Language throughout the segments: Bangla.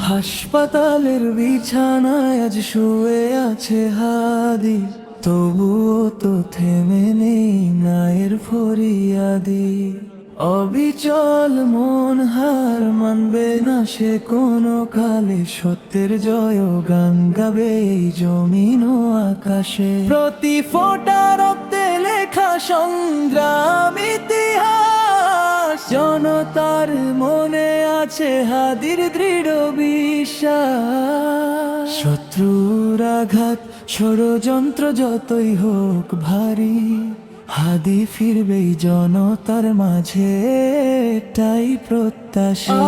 হাসপাতালের বিছানায় আজ শুয়ে আছে হাদি, তবুও তো থেমে নেই মায়ের ফরিয়াদি। অবিচল মন হার মানবে না সে কোনো কালে, সত্যের জয় গান গাবে এই জমিন ও আকাশে। প্রতি ফোঁটা রক্তে লেখা সংগ্রাম ইতিহাস, জনতার মনে আছে হাদির দৃঢ় বিশ্বাস। শত্রুর আঘাত ষড়যন্ত্র যতই হোক ভারী, হাদি ফিরবেই জনতার মাঝে, এটাই প্রত্যাশা।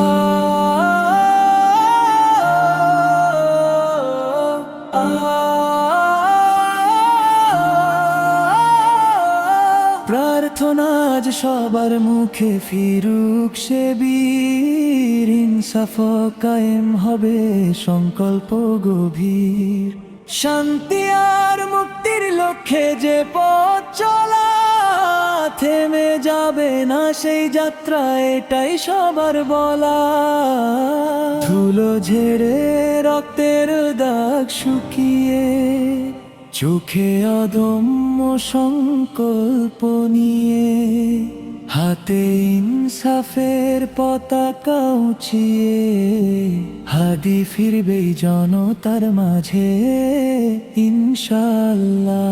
প্রার্থনা আজ সবার মুখে ফিরুক সে বীর, ইনসাফ কায়েম হবে সংকল্প গভীর। শান্তি আর মুক্তির লক্ষ্যে যে পথ চলা, থেমে যাবে না সেই যাত্রা, এটাই সবার বলা। ধুলো ঝেড়ে রক্তের দাগ শুকিয়ে, চোখে অদম্য সংকল্প নিয়ে, হাতে ইনসাফের পতাকা উঁচিয়ে, হাদি ফিরবেই জনতার মাঝে ইনশাআল্লাহ।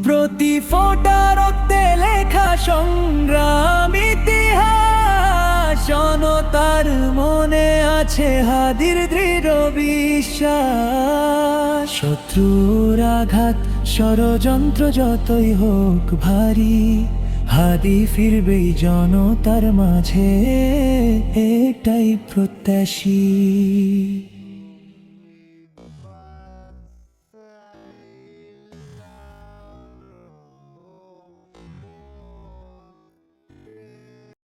প্রতি ফোঁটা রক্তে লেখা সংগ্রাম ইতিহাস, জনতার মনে আছে হাদির দৃঢ় বিশ্বাস। শত্রুর আঘাত ষড়যন্ত্র যতই হোক ভারী, হাদি ফিরবেই জনতার মাঝে, এটাই প্রত্যাশী।